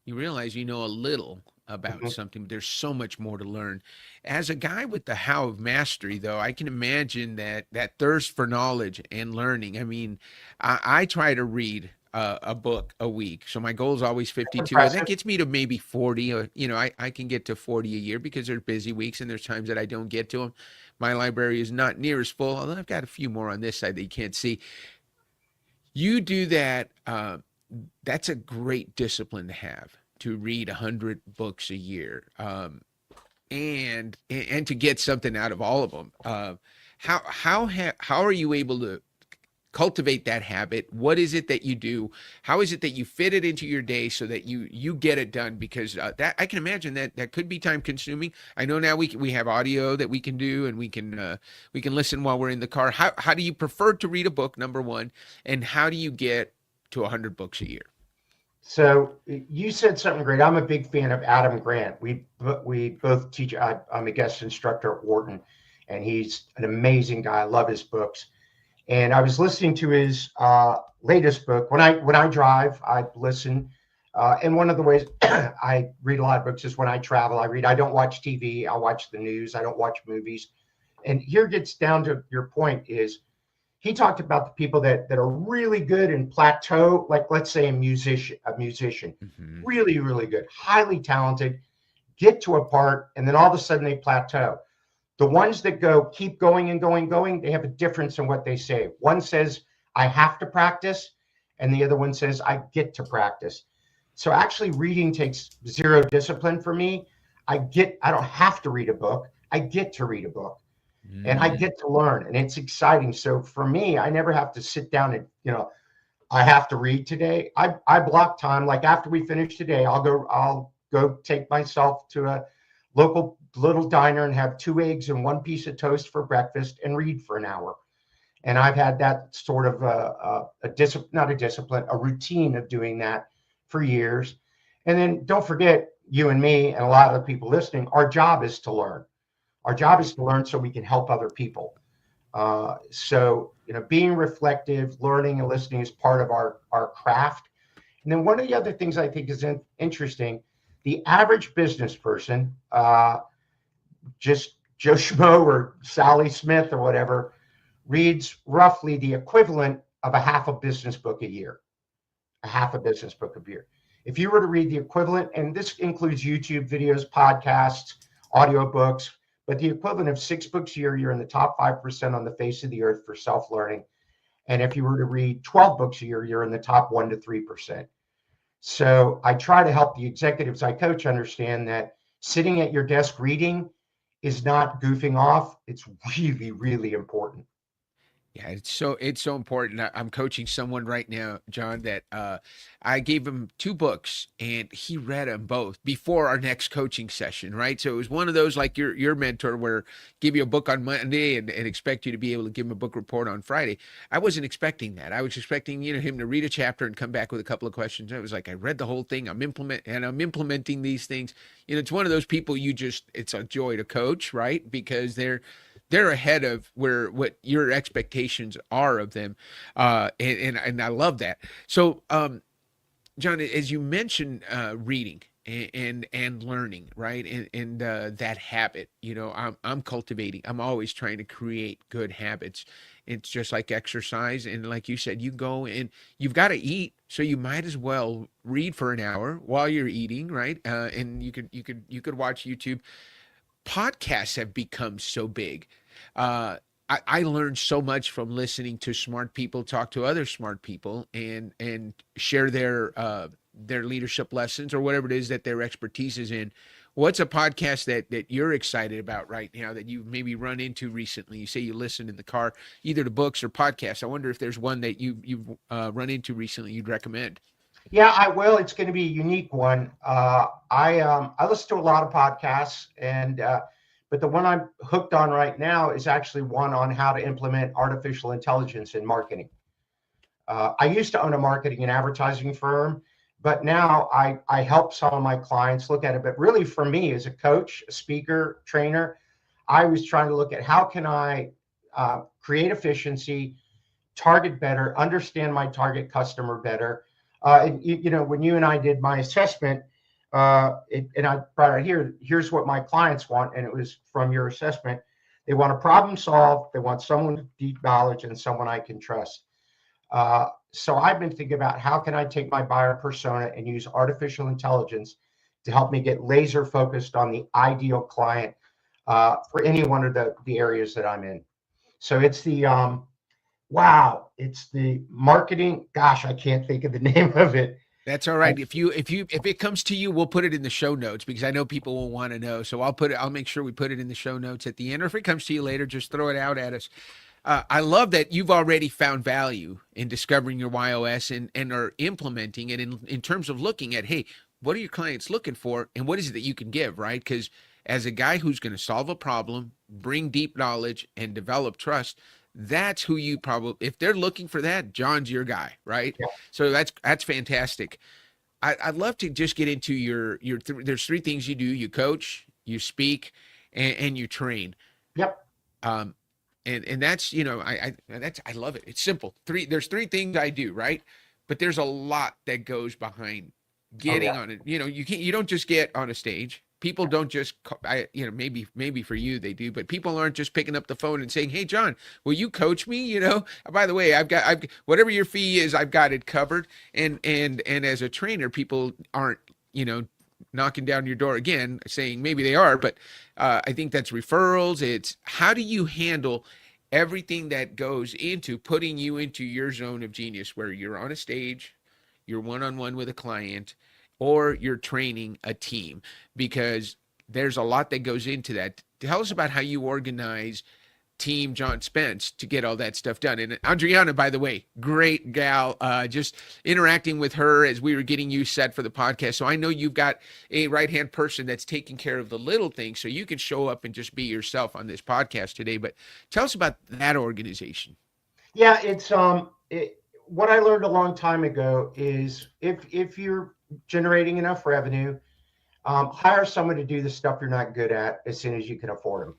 you realize you know a little about something. There's so much more to learn. As a guy with the how of mastery, though, I can imagine that thirst for knowledge and learning. I mean, I try to read a book a week. So my goal is always 52. And that gets me to maybe 40. Or, I can get to 40 a year because there's busy weeks and there's times that I don't get to them. My library is not near as full, although I've got a few more on this side that you can't see. You do that. That's a great discipline to have, to read 100 books a year, and to get something out of all of them. How are you able to cultivate that habit? What is it that you do? How is it that you fit it into your day so that you get it done? Because that, I can imagine that could be time consuming. I know now we have audio that we can do, and we can listen while we're in the car. How do you prefer to read a book, number one, and how do you get to 100 books a year? So you said something great. I'm a big fan of Adam Grant. We both teach. I'm a guest instructor at Wharton, and he's an amazing guy. I love his books. And I was listening to his latest book. When I drive, I listen. And one of the ways I read a lot of books is when I travel. I read. I don't watch TV. I watch the news. I don't watch movies. And here gets down to your point is he talked about the people that are really good and plateau, like let's say a musician, really, really good, highly talented, get to a part, and then all of a sudden they plateau. The ones that keep going and going, they have a difference in what they say. One says, I have to practice, and the other one says, I get to practice. So actually reading takes zero discipline for me. I don't have to read a book. I get to read a book. And I get to learn, and it's exciting. So for me, I never have to sit down and, I have to read today. I block time. Like after we finish today, I'll go take myself to a local little diner and have 2 eggs and 1 piece of toast for breakfast and read for an hour. And I've had that sort of a routine of doing that for years. And then don't forget, you and me and a lot of the people listening, our job is to learn. Our job is to learn so we can help other people. So, being reflective, learning and listening is part of our craft. And then one of the other things I think is interesting, the average business person, just Joe Schmo or Sally Smith or whatever, reads roughly the equivalent of a half a business book a year. If you were to read the equivalent, and this includes YouTube videos, podcasts, audiobooks, but the equivalent of 6 books a year, you're in the top 5% on the face of the earth for self-learning. And if you were to read 12 books a year, you're in the top 1 to 3%. So I try to help the executives I coach understand that sitting at your desk reading is not goofing off. It's really, really important. Yeah, it's so important. I'm coaching someone right now, John, that I gave him 2 books and he read them both before our next coaching session, right? So it was one of those like your mentor where give you a book on Monday and expect you to be able to give him a book report on Friday. I wasn't expecting that. I was expecting him to read a chapter and come back with a couple of questions. And it was like, I read the whole thing. I'm implementing these things. It's one of those people it's a joy to coach, right? Because they're ahead of what your expectations are of them. And I love that. So, John, as you mentioned reading, and learning, right? And that habit, I'm cultivating. I'm always trying to create good habits. It's just like exercise, and like you said, you go and you've got to eat, so you might as well read for an hour while you're eating, right? And you could watch YouTube. Podcasts have become so big. I learned so much from listening to smart people talk to other smart people and share their leadership lessons or whatever it is that their expertise is in. What's a podcast that you're excited about right now that you've maybe run into recently? You say you listen in the car, either to books or podcasts. I wonder if there's one that you've run into recently you'd recommend. Yeah, I will. It's going to be a unique one. I listen to a lot of podcasts, and but the one I'm hooked on right now is actually one on how to implement artificial intelligence in marketing. I used to own a marketing and advertising firm, but now I help some of my clients look at it. But really, for me, as a coach, a speaker, trainer, I was trying to look at how can I create efficiency, target better, understand my target customer better. When you and I did my assessment, and I brought it here, here's what my clients want, and it was from your assessment. They want a problem solved, they want someone with deep knowledge, and someone I can trust. So I've been thinking about how can I take my buyer persona and use artificial intelligence to help me get laser focused on the ideal client for any one of the areas that I'm in. So it's it's the marketing. Gosh, I can't think of the name of it. That's all right. If it comes to you, we'll put it in the show notes because I know people will want to know. So I'll make sure we put it in the show notes at the end, or if it comes to you later, just throw it out at us. I love that you've already found value in discovering your YOS and are implementing it in terms of looking at, hey, what are your clients looking for and what is it that you can give, right? Because as a guy who's going to solve a problem, bring deep knowledge, and develop trust, that's who you probably, if they're looking for that, John's your guy, right? Yeah. So that's fantastic. I'd love to just get into there's three things you do: you coach, you speak, and you train. Yep. And that's, I love it. It's simple. There's three things I do, right? But there's a lot that goes behind getting on it. You don't just get on a stage. People don't just, maybe for you they do, but people aren't just picking up the phone and saying, "Hey, John, will you coach me?" By the way, I've whatever your fee is, I've got it covered. And as a trainer, people aren't, knocking down your door again, saying maybe they are, but I think that's referrals. It's how do you handle everything that goes into putting you into your zone of genius, where you're on a stage, you're one-on-one with a client, or you're training a team, because there's a lot that goes into that. Tell us about how you organize Team John Spence to get all that stuff done. And Adriana, by the way, great gal, just interacting with her as we were getting you set for the podcast. So I know you've got a right-hand person that's taking care of the little things, so you can show up and just be yourself on this podcast today. But tell us about that organization. Yeah, it's what I learned a long time ago is if you're generating enough revenue, hire someone to do the stuff you're not good at as soon as you can afford them.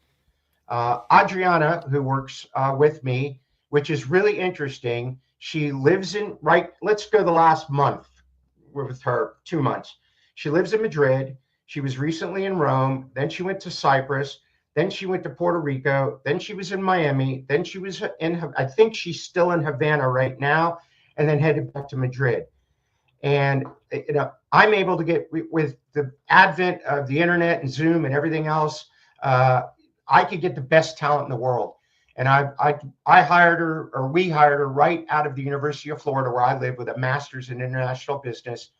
Adriana, who works with me, which is really interesting, she lives let's go the last month with her, 2 months. She lives in Madrid. She was recently in Rome. Then she went to Cyprus. Then she went to Puerto Rico. Then she was in Miami. Then she was I think she's still in Havana right now, and then headed back to Madrid. And I'm able to get, with the advent of the internet and Zoom and everything else, I could get the best talent in the world. And I hired her, or we hired her, right out of the University of Florida, where I live, with a master's in international business.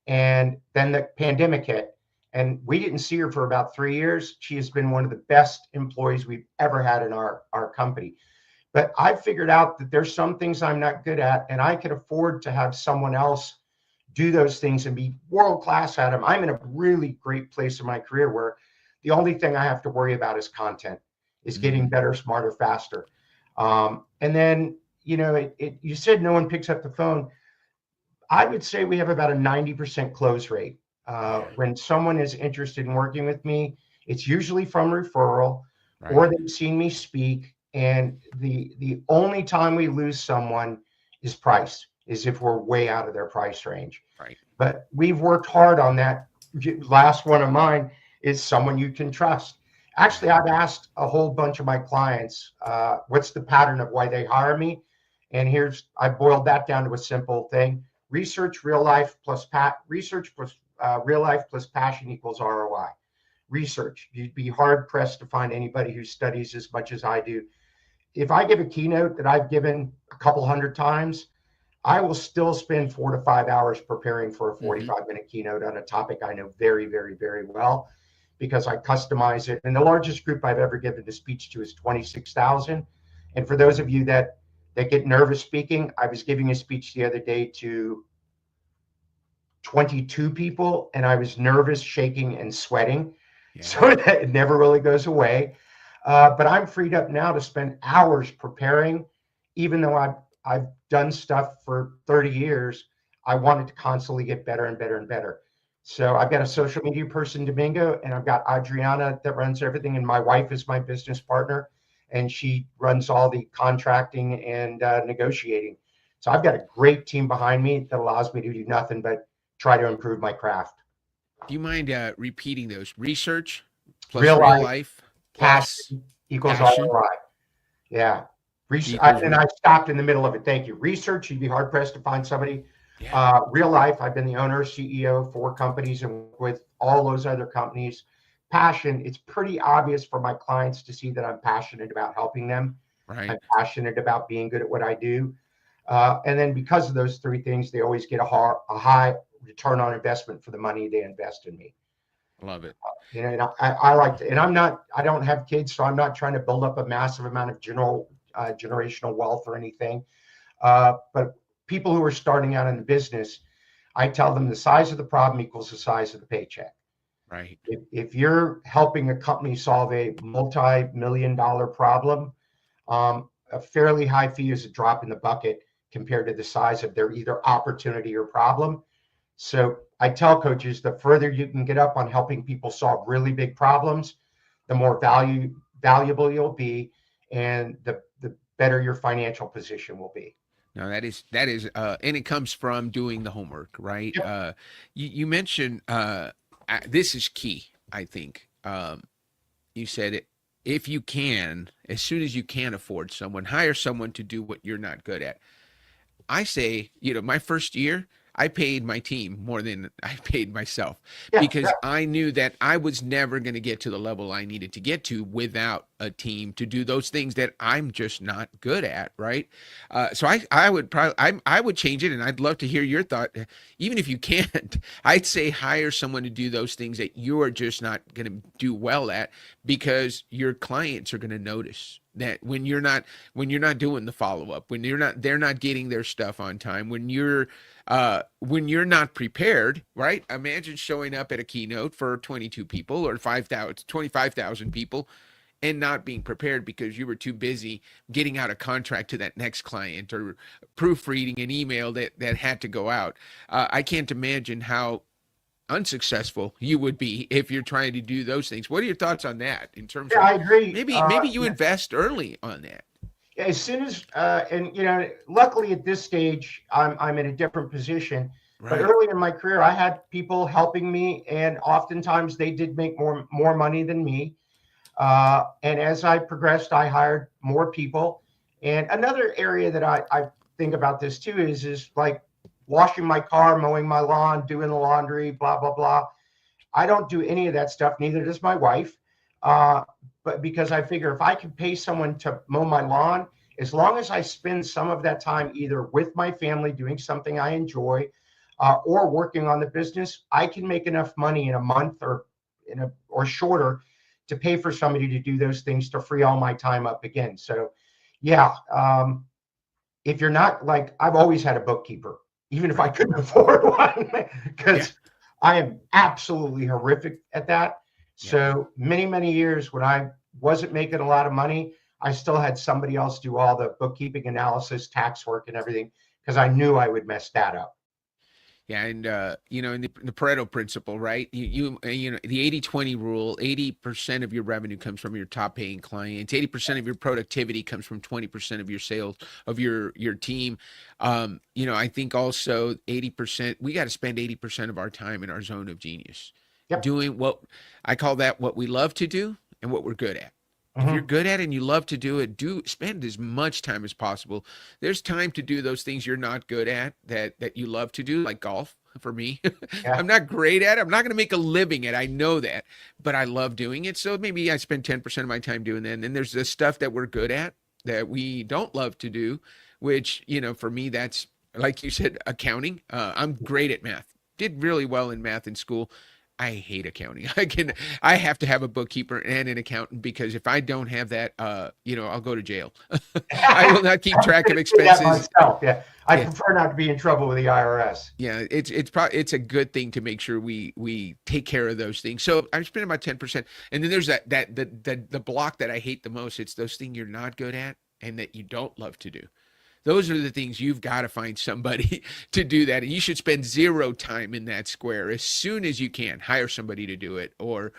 And then the pandemic hit, and we didn't see her for about 3 years. She has been one of the best employees we've ever had in our company. But I figured out that there's some things I'm not good at, and I could afford to have someone else do those things and be world-class at them. I'm in a really great place in my career where the only thing I have to worry about is content, is getting better, smarter, faster. And then, you said no one picks up the phone. I would say we have about a 90% close rate. When someone is interested in working with me, it's usually from referral, right, or they've seen me speak. And the only time we lose someone is price, is if we're way out of their price range. Right. But we've worked hard on that last one of mine is someone you can trust. Actually, I've asked a whole bunch of my clients, what's the pattern of why they hire me? And I boiled that down to a simple thing: research, real life plus real life plus passion equals ROI. Research. You'd be hard pressed to find anybody who studies as much as I do. If I give a keynote that I've given a couple hundred times, I will still spend 4 to 5 hours preparing for a 45-minute keynote on a topic I know very, very, very well, because I customize it. And the largest group I've ever given a speech to is 26,000. And for those of you that get nervous speaking, I was giving a speech the other day to 22 people, and I was nervous, shaking, and sweating. Yeah. So that it never really goes away. But I'm freed up now to spend hours preparing. Even though I've done stuff for 30 years, I wanted to constantly get better and better and better. So I've got a social media person, Domingo, and I've got Adriana that runs everything. And my wife is my business partner, and she runs all the contracting and negotiating. So I've got a great team behind me that allows me to do nothing but try to improve my craft. Do you mind repeating those? Research plus real life passion equals ROI. Yeah. And I stopped in the middle of it. Thank you. Research, you'd be hard pressed to find somebody. Yeah. Real life, I've been the owner, CEO of 4 companies and with all those other companies. Passion, it's pretty obvious for my clients to see that I'm passionate about helping them. Right. I'm passionate about being good at what I do. And then because of those 3 things, they always get a high return on investment for the money they invest in me. Love it. And I like to, and I don't have kids, so I'm not trying to build up a massive amount of generational wealth or anything. But people who are starting out in the business, I tell them the size of the problem equals the size of the paycheck. Right. If you're helping a company solve a multi-million-dollar problem, a fairly high fee is a drop in the bucket compared to the size of their either opportunity or problem. So I tell coaches, the further you can get up on helping people solve really big problems, the more valuable you'll be, and the better your financial position will be. No, that is, and it comes from doing the homework, right? Yep. You mentioned, this is key, I think. You said it, if you can, as soon as you can afford someone, hire someone to do what you're not good at. I say, my first year, I paid my team more than I paid myself, because I knew that I was never going to get to the level I needed to get to without a team to do those things that I'm just not good at. Right. So I would change it, and I'd love to hear your thought. Even if you can't, I'd say hire someone to do those things that you are just not going to do well at, because your clients are going to notice that when you're not doing the follow-up, when they're not getting their stuff on time, when you're not prepared, right? Imagine showing up at a keynote for 22 people or 25,000 people and not being prepared because you were too busy getting out a contract to that next client or proofreading an email that had to go out. I can't imagine how unsuccessful you would be if you're trying to do those things. What are your thoughts on that in terms of, I agree. Maybe you invest early on that. As soon as, luckily at this stage, I'm in a different position. Right. But early in my career, I had people helping me, and oftentimes they did make more money than me. And as I progressed, I hired more people. And another area that I think about this too is like washing my car, mowing my lawn, doing the laundry, blah, blah, blah. I don't do any of that stuff. Neither does my wife. But because I figure if I can pay someone to mow my lawn, as long as I spend some of that time either with my family doing something I enjoy, or working on the business, I can make enough money in a month or shorter to pay for somebody to do those things to free all my time up again. So yeah, if you're not, like, I've always had a bookkeeper, even if I couldn't afford one, because I am absolutely horrific at that. So many, many years when I wasn't making a lot of money, I still had somebody else do all the bookkeeping analysis, tax work, and everything, because I knew I would mess that up. Yeah, and in the Pareto principle, right? You know the 80-20 rule. 80% of your revenue comes from your top paying clients. 80% of your productivity comes from 20% of your sales of your team. I think also 80%. We got to spend 80% of our time in our zone of genius, Yep. doing what I call that what we love to do and what we're good at. If Mhm. you're good at it and you love to do it, spend as much time as possible. There's time to do those things you're not good at that you love to do, like golf for me. Yeah. I'm not great at it. I'm not going to make a living at it. I know that, but I love doing it. So maybe I spend 10% of my time doing that. And then there's the stuff that we're good at that we don't love to do, which, for me, that's, like you said, accounting. I'm great at math. Did really well in math in school. I hate accounting. I have to have a bookkeeper and an accountant, because if I don't have that, I'll go to jail. I will not keep track of expenses. Myself, yeah. I prefer not to be in trouble with the IRS. Yeah, it's a good thing to make sure we take care of those things. So I'm spending about 10%, and then there's the block that I hate the most. It's those things you're not good at and that you don't love to do. Those are the things you've got to find somebody to do that. And you should spend 0 time in that square as soon as you can. Hire somebody to do it, or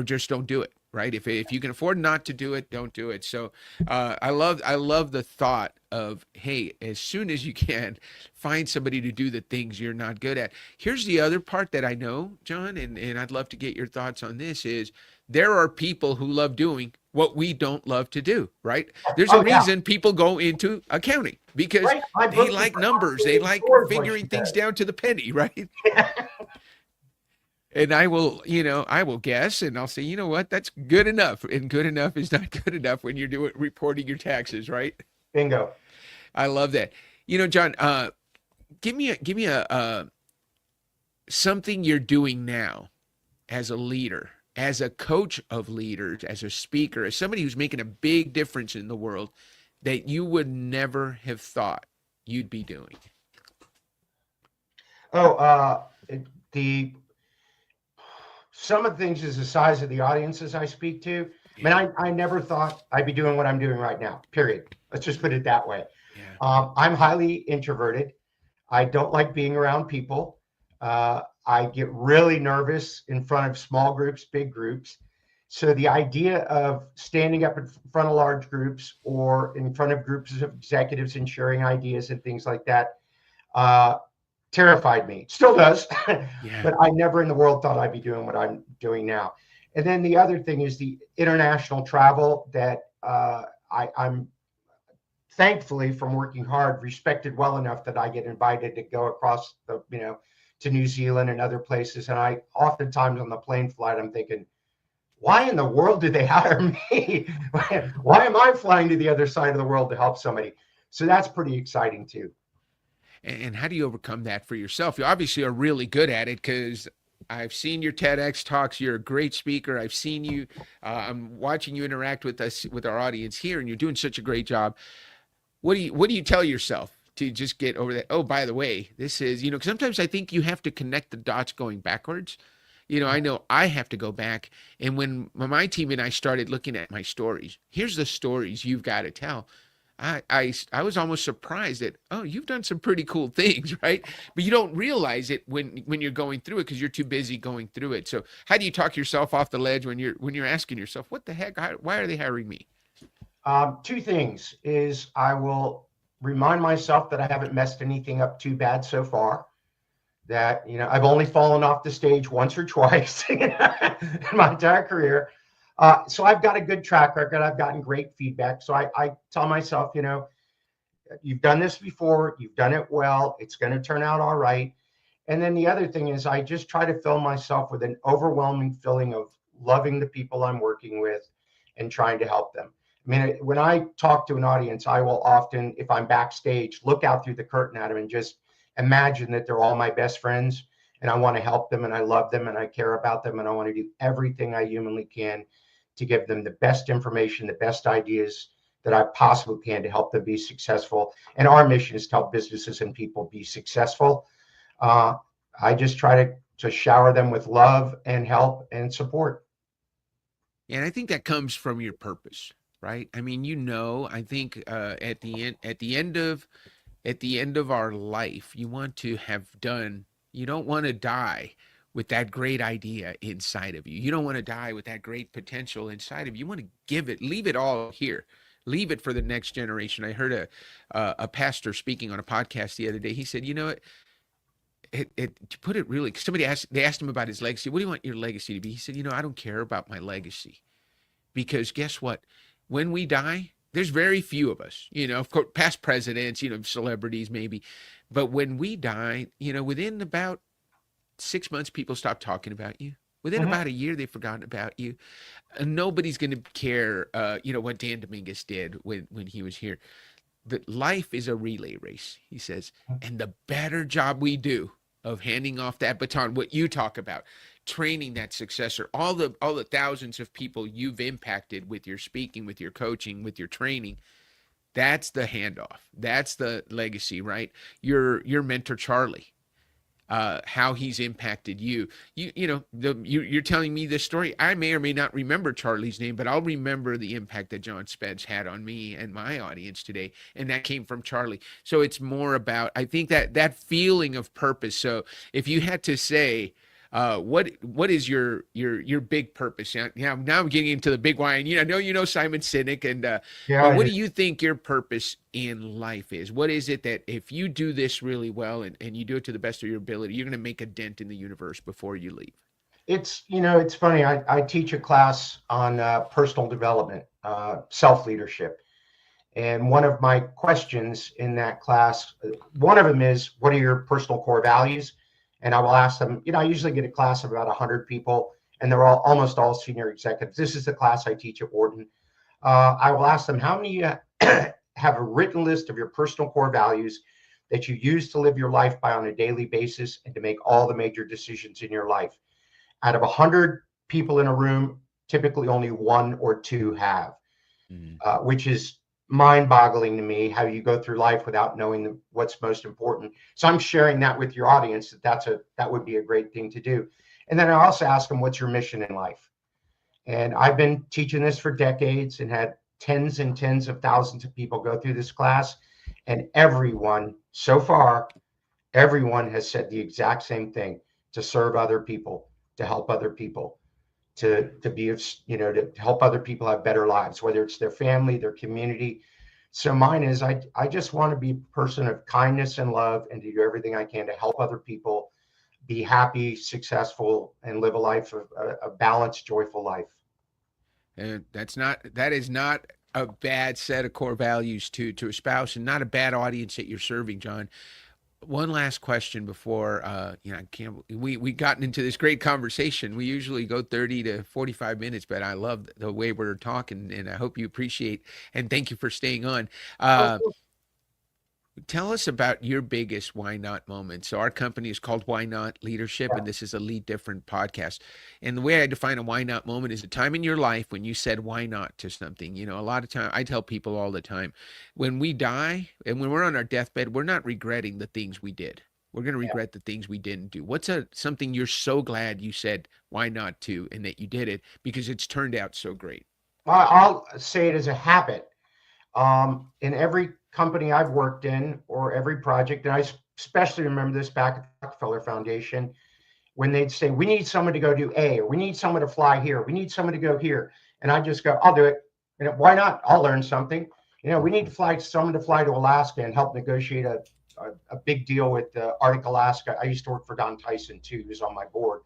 just don't do it. Right? If you can afford not to do it, don't do it. So I love the thought of, hey, as soon as you can, find somebody to do the things you're not good at. Here's the other part that I know, John, and I'd love to get your thoughts on this, is there are people who love doing what we don't love to do, right? There's a reason people go into accounting, because they like numbers. They like figuring things down to the penny, right? And I will guess, and I'll say, you know what, that's good enough. And good enough is not good enough when you're reporting your taxes, right? Bingo. I love that. John, give me a something you're doing now as a leader, as a coach of leaders, as a speaker, as somebody who's making a big difference in the world, that you would never have thought you'd be doing. Some of the things is the size of the audiences I speak to. Yeah. I mean, I never thought I'd be doing what I'm doing right now, period. Let's just put it that way. Yeah. I'm highly introverted. I don't like being around people. I get really nervous in front of small groups, big groups. So the idea of standing up in front of large groups or in front of groups of executives and sharing ideas and things like that, terrified me. Still does. Yeah. But I never in the world thought I'd be doing what I'm doing now. And then the other thing is the international travel that I'm thankfully, from working hard, respected well enough that I get invited to go across to New Zealand and other places. And I oftentimes on the plane flight, I'm thinking, why in the world did they hire me? Why am I flying to the other side of the world to help somebody? So that's pretty exciting too. And how do you overcome that for yourself? You obviously are really good at it, because I've seen your TEDx talks. You're a great speaker. I've seen you. I'm watching you interact with us, with our audience here, and you're doing such a great job. What do you tell yourself to just get over that? Oh, by the way, this is, because sometimes I think you have to connect the dots going backwards. I know I have to go back. And when my team and I started looking at my stories, here's the stories you've got to tell. I was almost surprised that, oh, you've done some pretty cool things, right? But you don't realize it when you're going through it, because you're too busy going through it. So how do you talk yourself off the ledge when you're asking yourself, what the heck? Why are they hiring me? 2 things is I will remind myself that I haven't messed anything up too bad so far, that, I've only fallen off the stage once or twice in my entire career. So I've got a good track record. I've gotten great feedback. So I tell myself, you've done this before, you've done it well, it's going to turn out all right. And then the other thing is I just try to fill myself with an overwhelming feeling of loving the people I'm working with and trying to help them. I mean, when I talk to an audience, I will often, if I'm backstage, look out through the curtain at them and just imagine that they're all my best friends, and I want to help them, and I love them, and I care about them, and I want to do everything I humanly can to give them the best information, the best ideas that I possibly can to help them be successful. And our mission is to help businesses and people be successful. I just try to shower them with love and help and support. And I think that comes from your purpose, right? I mean, I think at the end of at the end of our life, you want to have done, you don't want to die with that great idea inside of you. You don't want to die with that great potential inside of you. You want to give it, leave it all here. Leave it for the next generation. I heard a pastor speaking on a podcast the other day. He said, you know, to put it really, they asked him about his legacy. What do you want your legacy to be? He said, you know, I don't care about my legacy, because guess what? When we die, there's very few of us, you know, of course, past presidents, you know, celebrities maybe, but when we die, you know, within about 6 months, people stop talking about you. Within about a year, they've forgotten about you. Nobody's going to care, you know, what Dan Dominguez did when he was here. But life is a relay race, he says, and the better job we do of handing off that baton, what you talk about, training that successor, all the thousands of people you've impacted with your speaking, with your coaching, with your training, that's the handoff. That's the legacy, right? Your mentor, Charlie. How he's impacted you. You're telling me this story. I may or may not remember Charlie's name, but I'll remember the impact that John Spence had on me and my audience today. And that came from Charlie. So it's more about, I think, that feeling of purpose. So if you had to say, what is your big purpose? Now I'm getting into the big why. And I know you know Simon Sinek, and but what do you think your purpose in life is? What is it that if you do this really well and you do it to the best of your ability, you're going to make a dent in the universe before you leave? It's funny. I teach a class on personal development, self-leadership. And one of my questions in that class, one of them is, what are your personal core values? And I will ask them, I usually get a class of about 100 people, and they're almost all senior executives. This is the class I teach at Wharton. I will ask them, how many have a written list of your personal core values that you use to live your life by on a daily basis and to make all the major decisions in your life? Out of 100 people in a room, typically only 1 or 2 have, which is mind-boggling to me, how you go through life without knowing what's most important. So I'm sharing that with your audience, that would be a great thing to do. And then I also ask them, what's your mission in life? And I've been teaching this for decades and had tens and tens of thousands of people go through this class. And everyone, so far, everyone has said the exact same thing: to serve other people, to help other people, to be, to help other people have better lives, whether it's their family, their community. So mine is, I just want to be a person of kindness and love, and to do everything I can to help other people be happy, successful, and live a life of a balanced, joyful life. And that is not a bad set of core values to espouse, and not a bad audience that you're serving, John. One last question before, we gotten into this great conversation. We usually go 30 to 45 minutes, but I love the way we're talking, and I hope you appreciate, and thank you for staying on. Tell us about your biggest why not moment. So our company is called Why Not Leadership, and this is a Lead Different podcast. And the way I define a why not moment is a time in your life when you said why not to something. A lot of time, I tell people all the time, when we die and when we're on our deathbed, we're not regretting the things we did. We're going to regret the things we didn't do. What's something you're so glad you said why not to, and that you did it because it's turned out so great? I'll say it as a habit. In every company I've worked in, or every project, and I especially remember this back at the Rockefeller Foundation, when they'd say, we need someone to go do A, or we need someone to fly here, we need someone to go here. And I just go, I'll do it. And why not? I'll learn something. We need someone to fly to Alaska and help negotiate a big deal with Arctic Alaska. I used to work for Don Tyson too, who's on my board.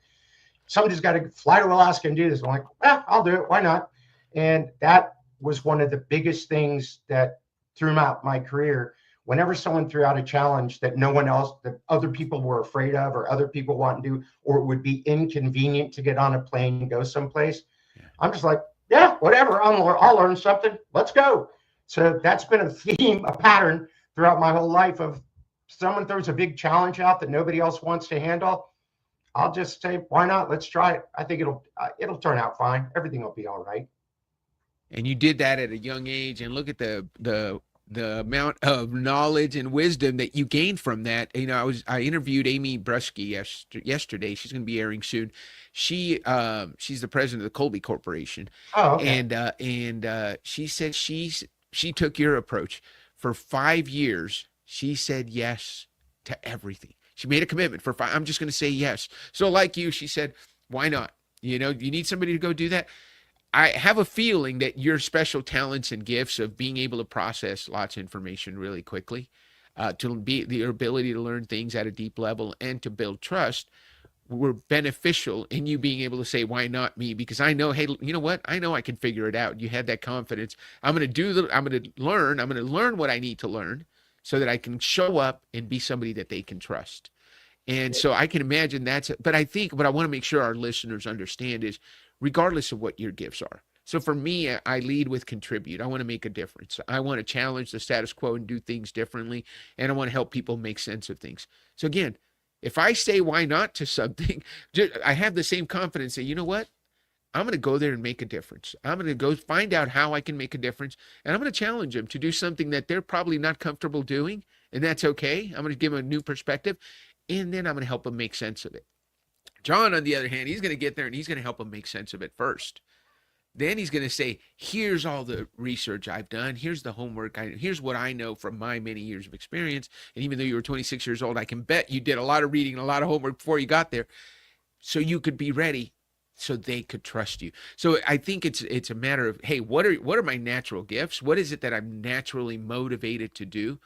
Somebody's got to fly to Alaska and do this. I'm like, I'll do it. Why not? And that was one of the biggest things that throughout my career, whenever someone threw out a challenge that no one else, that other people were afraid of, or other people want to do, or it would be inconvenient to get on a plane and go someplace, I'm just like, yeah, whatever, I'll learn something. Let's go. So that's been a theme, a pattern throughout my whole life of someone throws a big challenge out that nobody else wants to handle. I'll just say, why not? Let's try it. I think it'll turn out fine. Everything will be all right. And you did that at a young age, and look at the amount of knowledge and wisdom that you gained from that. I interviewed Amy Brusky yesterday. She's going to be airing soon. She's the president of the 𝘠𝘁 Corporation. Oh, okay. And she said she took your approach for 5 years. She said yes to everything. She made a commitment for 5. I'm just going to say yes. So like you, she said, why not? You need somebody to go do that. I have a feeling that your special talents and gifts of being able to process lots of information really quickly, to be your ability to learn things at a deep level and to build trust were beneficial in you being able to say, why not me? Because I know, hey, you know what? I know I can figure it out. You had that confidence. I'm going to learn what I need to learn so that I can show up and be somebody that they can trust. And so I can imagine but I think what I want to make sure our listeners understand is regardless of what your gifts are. So for me, I lead with contribute. I want to make a difference. I want to challenge the status quo and do things differently. And I want to help people make sense of things. So again, if I say why not to something, I have the same confidence that, you know what? I'm going to go there and make a difference. I'm going to go find out how I can make a difference. And I'm going to challenge them to do something that they're probably not comfortable doing. And that's okay. I'm going to give them a new perspective. And then I'm going to help them make sense of it. John, on the other hand, he's going to get there and he's going to help them make sense of it first. Then he's going to say, here's all the research I've done. Here's the homework. Here's what I know from my many years of experience. And even though you were 26 years old, I can bet you did a lot of reading and a lot of homework before you got there. So you could be ready so they could trust you. So I think it's a matter of, hey, what are my natural gifts? What is it that I'm naturally motivated to do?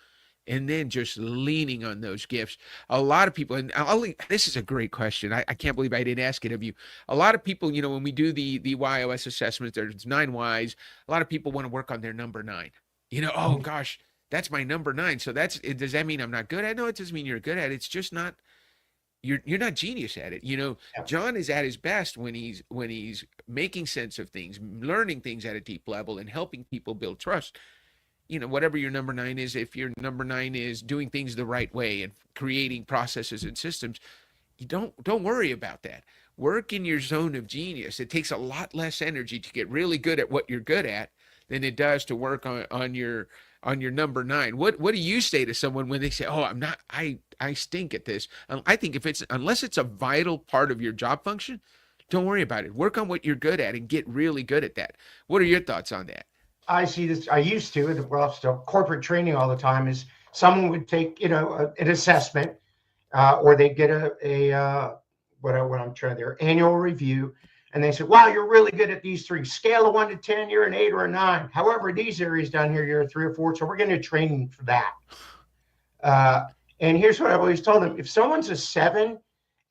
And then just leaning on those gifts. A lot of people, and this is a great question. I can't believe I didn't ask it of you. A lot of people, when we do the YOS assessment, there's 9 Ys. A lot of people want to work on their number 9. Oh gosh, that's my number 9. So does that mean I'm not good at it? No, it doesn't mean you're good at it. It's just not, you're not genius at it. John is at his best when he's making sense of things, learning things at a deep level and helping people build trust. Whatever your number 9 is, if your number 9 is doing things the right way and creating processes and systems, you don't worry about that. Work in your zone of genius. It takes a lot less energy to get really good at what you're good at than it does to work on your number 9. What do you say to someone when they say, "Oh, I stink at this"? I think unless it's a vital part of your job function, don't worry about it. Work on what you're good at and get really good at that. What are your thoughts on that? I see this. I used to, well, still corporate training all the time is someone would take, an assessment, or they get their annual review, and they say, "Wow, you're really good at these 3. Scale of 1 to 10, you're an 8 or a 9. However, these areas down here, you're a 3 or 4. So we're going to train for that." And here's what I've always told them: if someone's a 7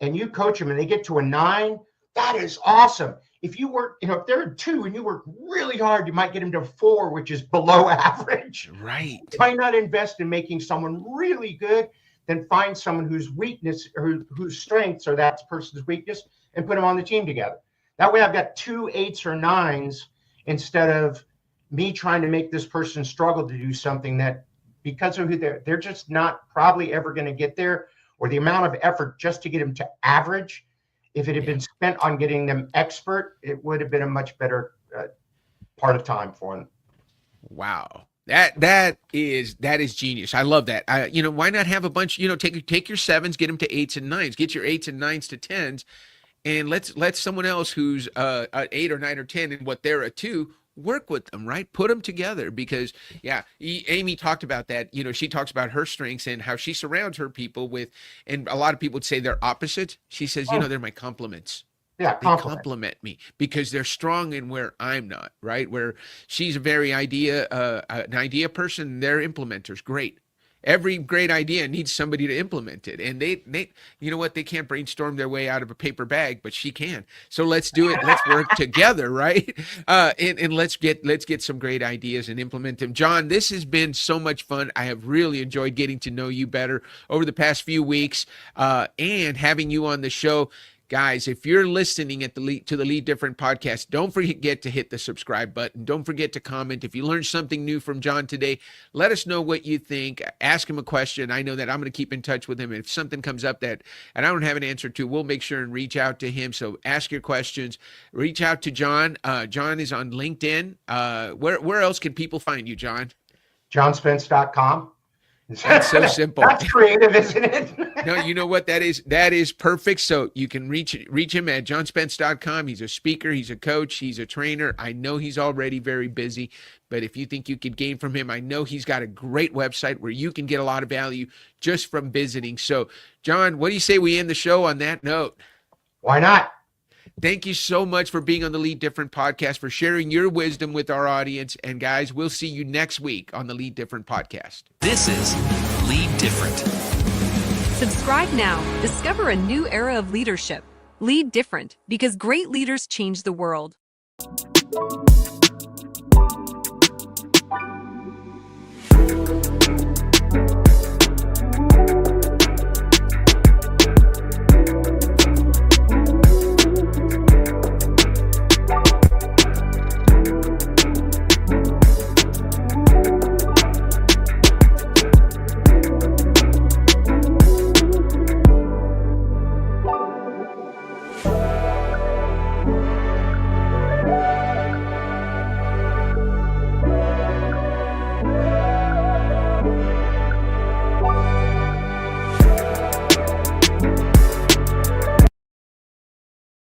and you coach them and they get to a 9, that is awesome. If you work, if they're a 2 and you work really hard, you might get them to 4, which is below average. Right. Why not invest in making someone really good, then find someone whose weakness or whose strengths are that person's weakness and put them on the team together. That way I've got 2 8s or 9s instead of me trying to make this person struggle to do something that, because of who they're just not probably ever going to get there, or the amount of effort just to get them to average. If it had been spent on getting them expert, it would have been a much better part of time for them. Wow. That is genius. I love that. Why not have a bunch, take your 7s, get them to 8s and 9s, get your 8s and 9s to 10s, and let someone else who's an 8 or 9 or 10 and what they're a 2 work with them, right? Put them together, because Amy talked about that. She talks about her strengths and how she surrounds her people with, and a lot of people would say they're opposites. She says, they're my compliments. Yeah, they compliment me because they're strong in where I'm not, right? Where she's a very an idea person, they're implementers. Great. Every great idea needs somebody to implement it. And they they can't brainstorm their way out of a paper bag, but she can. So let's do it. Let's work together, right? And let's get some great ideas and implement them. John, this has been so much fun. I have really enjoyed getting to know you better over the past few weeks, and having you on the show. Guys, if you're listening to the Lead Different podcast, don't forget to hit the subscribe button. Don't forget to comment. If you learned something new from John today, let us know what you think. Ask him a question. I know that I'm going to keep in touch with him. And if something comes up and I don't have an answer to, we'll make sure and reach out to him. So ask your questions. Reach out to John. John is on LinkedIn. Where else can people find you, John? JohnSpence.com. That's so simple. That's creative, isn't it? No, you know what that is? That is perfect. So you can reach him at johnspence.com. He's a speaker, he's a coach, he's a trainer. I know he's already very busy, but if you think you could gain from him, I know he's got a great website where you can get a lot of value just from visiting. So, John, what do you say we end the show on that note? Why not? Thank you so much for being on the Lead Different podcast, for sharing your wisdom with our audience. And guys, we'll see you next week on the Lead Different podcast. This is Lead Different. Subscribe now. Discover a new era of leadership. Lead different because great leaders change the world.